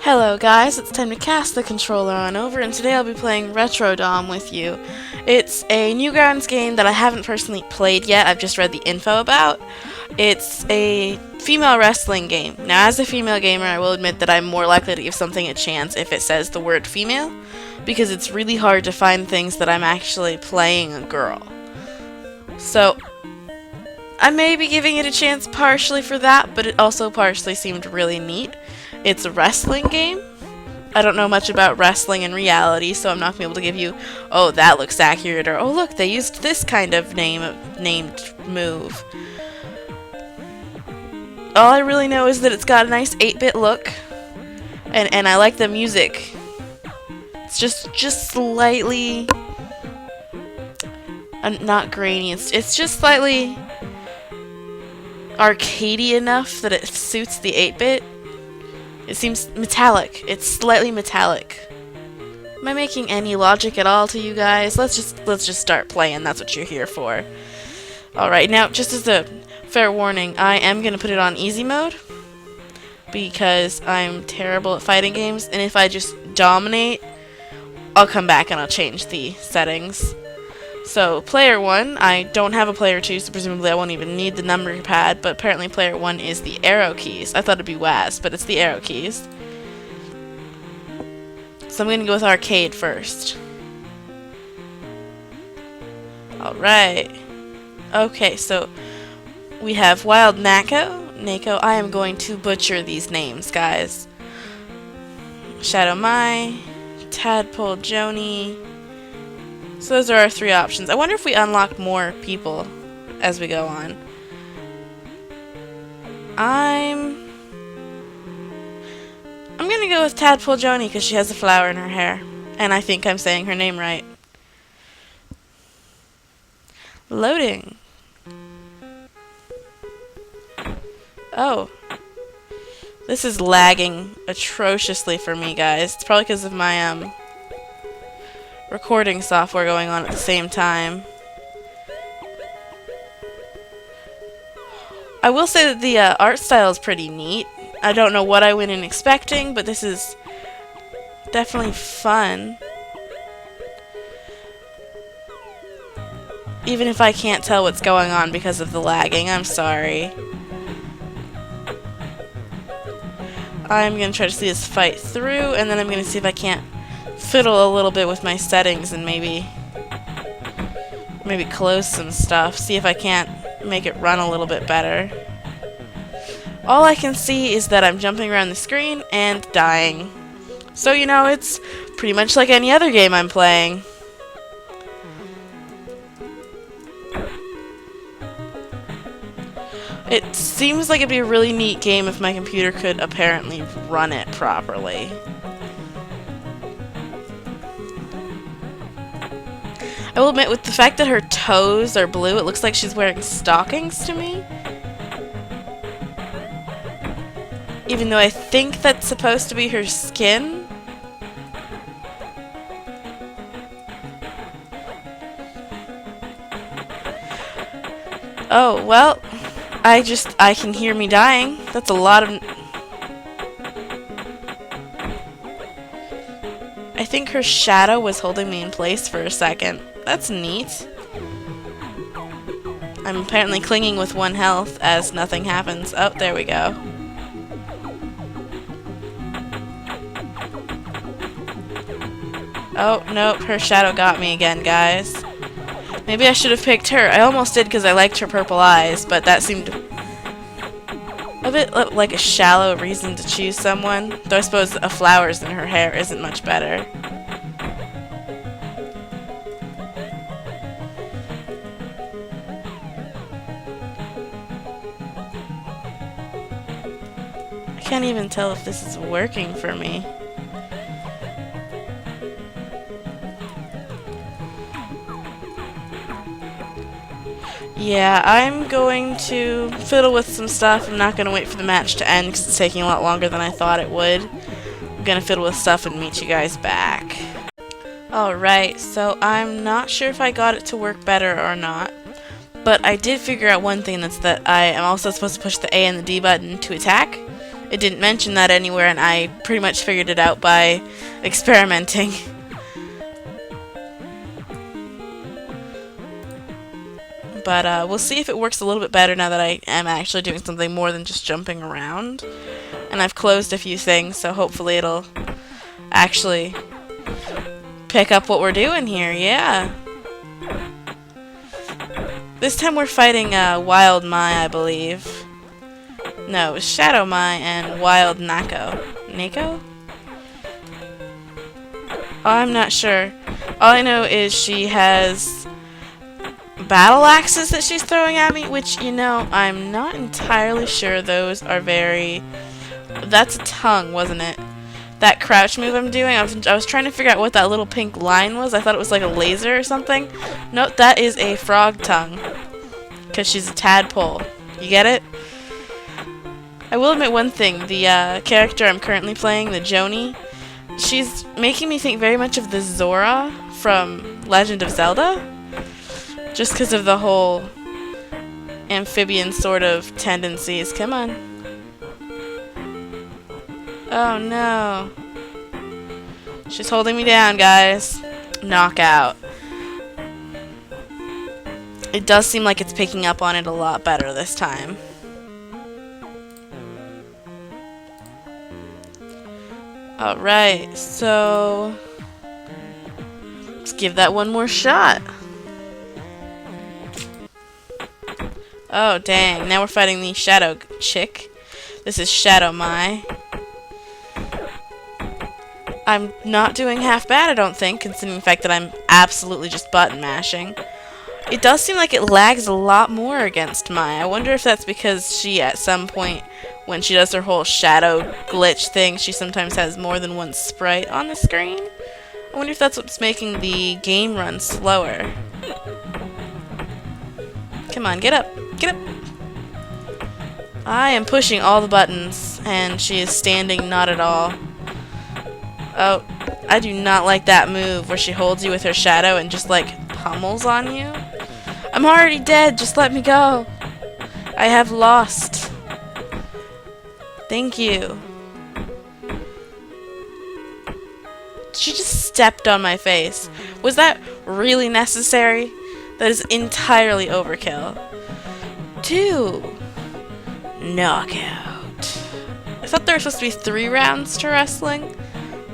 Hello guys, it's time to cast the controller on over, and today I'll be playing RetroDom with you. It's a Newgrounds game that I haven't personally played yet, I've just read the info about. It's a female wrestling game. Now as a female gamer, I will admit that I'm more likely to give something a chance if it says the word female, because it's really hard to find things that I'm actually playing a girl. So, I may be giving it a chance partially for that, but it also partially seemed really neat. It's a wrestling game. I don't know much about wrestling in reality, so I'm not going to be able to give you, oh, that looks accurate, or oh, look, they used this kind of named move. All I really know is that it's got a nice 8-bit look, and I like the music. It's just slightly, not grainy, it's just slightly arcadey enough that it suits the 8-bit. It seems metallic. It's slightly metallic. Am I making any logic at all to you guys? Let's just start playing. That's what you're here for. Alright, now just as a fair warning, I am gonna put it on easy mode because I'm terrible at fighting games, and if I just dominate, I'll come back and I'll change the settings. So, player 1, I don't have a player 2, so presumably I won't even need the number pad, but apparently player 1 is the arrow keys. I thought it'd be WASD, but it's the arrow keys. So I'm gonna go with arcade first. Alright. Okay, so we have Wild Nako. I am going to butcher these names, guys. Shadow Mai, Tadpole Joanie. So those are our three options. I wonder if we unlock more people as we go on. I'm gonna go with Tadpole Joanie because she has a flower in her hair. And I think I'm saying her name right. Loading. Oh. This is lagging atrociously for me, guys. It's probably because of my, recording software going on at the same time. I will say that the art style is pretty neat. I don't know what I went in expecting, but this is definitely fun. Even if I can't tell what's going on because of the lagging, I'm sorry. I'm going to try to see this fight through, and then I'm going to see if I can't fiddle a little bit with my settings and maybe close some stuff. See if I can't make it run a little bit better. All I can see is that I'm jumping around the screen and dying. So, you know, it's pretty much like any other game I'm playing. It seems like it'd be a really neat game if my computer could apparently run it properly. I will admit, with the fact that her toes are blue, it looks like she's wearing stockings to me. Even though I think that's supposed to be her skin. Oh, well, I can hear me dying. That's a lot of... I think her shadow was holding me in place for a second. That's neat. I'm apparently clinging with 1 health as nothing happens. Oh, there we go. Oh, nope, her shadow got me again, guys. Maybe I should have picked her. I almost did because I liked her purple eyes, but that seemed a bit like a shallow reason to choose someone. Though I suppose a flowers in her hair isn't much better. I can't even tell if this is working for me. Yeah, I'm going to fiddle with some stuff. I'm not going to wait for the match to end because it's taking a lot longer than I thought it would. I'm going to fiddle with stuff and meet you guys back. Alright, so I'm not sure if I got it to work better or not. But I did figure out one thing, that's that I am also supposed to push the A and the D button to attack. It didn't mention that anywhere, and I pretty much figured it out by experimenting. But we'll see if it works a little bit better now that I am actually doing something more than just jumping around. And I've closed a few things, so hopefully it'll actually pick up what we're doing here. Yeah. This time we're fighting Wild Mai, I believe. No, it was Shadow Mai and Wild Nako. Nako? Oh, I'm not sure. All I know is she has battle axes that she's throwing at me, which, you know, I'm not entirely sure those are very... That's a tongue, wasn't it? That crouch move I'm doing, I was trying to figure out what that little pink line was. I thought it was like a laser or something. Nope, that is a frog tongue. Because she's a tadpole. You get it? I will admit one thing. The character I'm currently playing, the Joanie, she's making me think very much of the Zora from Legend of Zelda. Just because of the whole amphibian sort of tendencies. Come on. Oh no. She's holding me down, guys. Knockout. It does seem like it's picking up on it a lot better this time. Alright, so let's give that one more shot. Oh dang, now we're fighting the shadow chick. This is Shadow Mai. I'm not doing half bad, I don't think, considering the fact that I'm absolutely just button mashing. It does seem like it lags a lot more against Mai. I wonder if that's because she, at some point, when she does her whole shadow glitch thing, she sometimes has more than one sprite on the screen. I wonder if that's what's making the game run slower. Come on, get up! Get up! I am pushing all the buttons, and she is standing not at all. Oh, I do not like that move where she holds you with her shadow and just, like, pummels on you. I'm already dead, just let me go. I have lost. Thank you. She just stepped on my face. Was that really necessary? That is entirely overkill. 2. Knockout. I thought there were supposed to be 3 rounds to wrestling.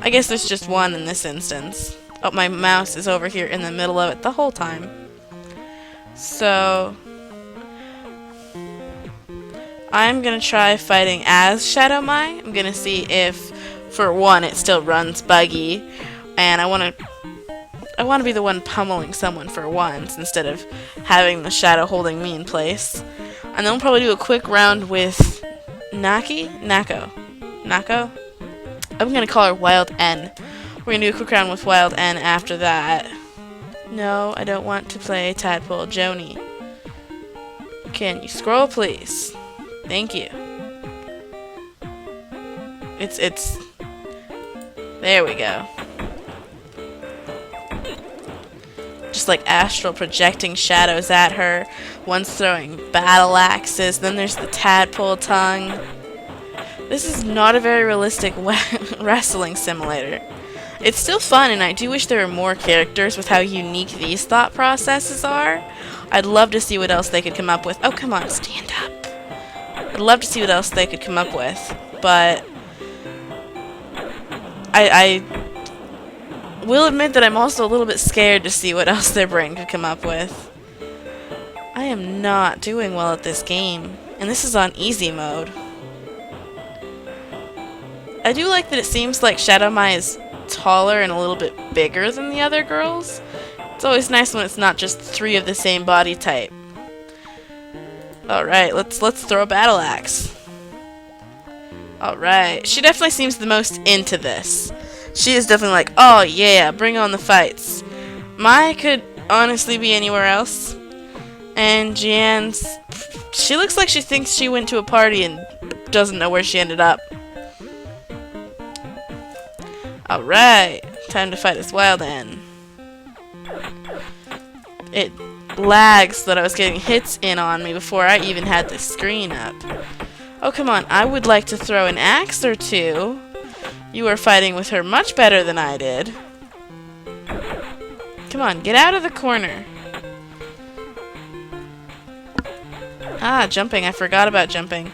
I guess there's just 1 in this instance. Oh, my mouse is over here in the middle of it the whole time. So I'm gonna try fighting as Shadow Mai. I'm gonna see if, for one, it still runs buggy, and I wanna be the one pummeling someone for once instead of having the shadow holding me in place. And then we'll probably do a quick round with Nako. I'm gonna call her Wild N. We're gonna do a quick round with Wild N after that. No, I don't want to play Tadpole Joanie. Can you scroll, please? Thank you. It's... There we go. Just like astral projecting shadows at her. One's throwing battle axes. Then there's the tadpole tongue. This is not a very realistic wrestling simulator. It's still fun, and I do wish there were more characters with how unique these thought processes are. I'd love to see what else they could come up with. Oh, come on, stand up. I'd love to see what else they could come up with, but I will admit that I'm also a little bit scared to see what else their brain could come up with. I am not doing well at this game, and this is on easy mode. I do like that it seems like Shadow Mai is taller and a little bit bigger than the other girls. It's always nice when it's not just 3 of the same body type. Alright, let's throw a battle axe. Alright, she definitely seems the most into this. She is definitely like, oh yeah, bring on the fights. Mai could honestly be anywhere else. And Jian's... She looks like she thinks she went to a party and doesn't know where she ended up. Alright, time to fight this Wild N. It lags so that I was getting hits in on me before I even had the screen up. Oh, come on. I would like to throw an axe or two. You are fighting with her much better than I did. Come on, get out of the corner. Ah, jumping. I forgot about jumping.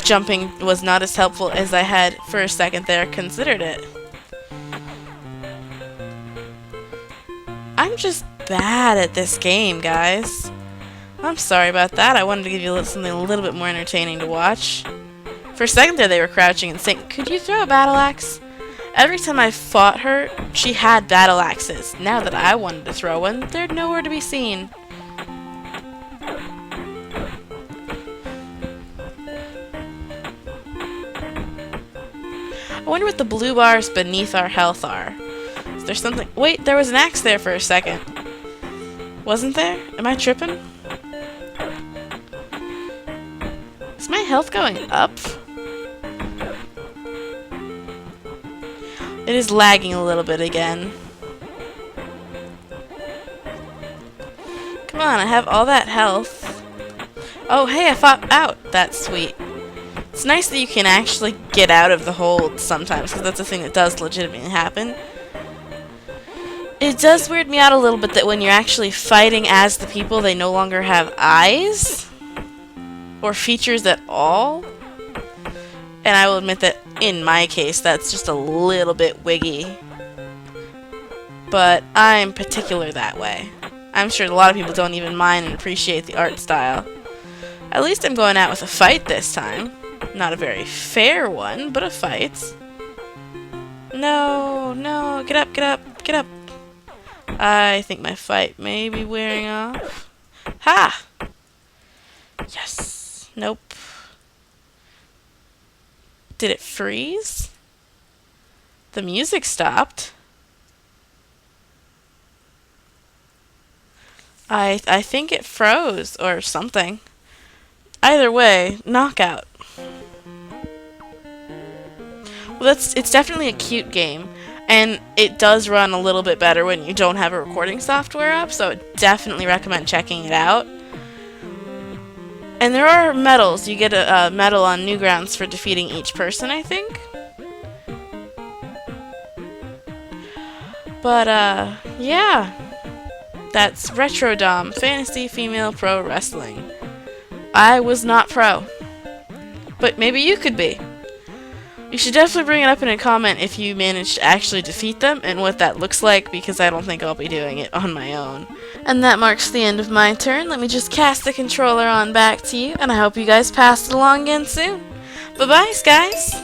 Jumping was not as helpful as I had for a second there considered it. I'm just bad at this game, guys. I'm sorry about that. I wanted to give you something a little bit more entertaining to watch. For a second there, they were crouching and saying, "Could you throw a battle axe?" Every time I fought her, she had battle axes. Now that I wanted to throw one, they're nowhere to be seen. I wonder what the blue bars beneath our health are. Is there something? Wait, there was an axe there for a second. Wasn't there? Am I tripping? Is my health going up? It is lagging a little bit again. Come on, I have all that health. Oh, hey, I fought out. That's sweet. It's nice that you can actually get out of the hold sometimes, because that's a thing that does legitimately happen. It does weird me out a little bit that when you're actually fighting as the people, they no longer have eyes or features at all. And I will admit that in my case, that's just a little bit wiggy. But I'm particular that way. I'm sure a lot of people don't even mind and appreciate the art style. At least I'm going out with a fight this time. Not a very fair one, but a fight. No, no, get up, get up, get up. I think my fight may be wearing off. Ha! Yes. Nope. Did it freeze? The music stopped. I think it froze or something. Either way, knockout. Well, it's definitely a cute game, and it does run a little bit better when you don't have a recording software up, so I definitely recommend checking it out. And there are medals. You get a medal on Newgrounds for defeating each person, I think. But, yeah. That's RetroDom, Fantasy Female Pro Wrestling. I was not pro. But maybe you could be. You should definitely bring it up in a comment if you manage to actually defeat them and what that looks like, because I don't think I'll be doing it on my own. And that marks the end of my turn. Let me just cast the controller on back to you, and I hope you guys pass it along again soon. Bye-bye, guys!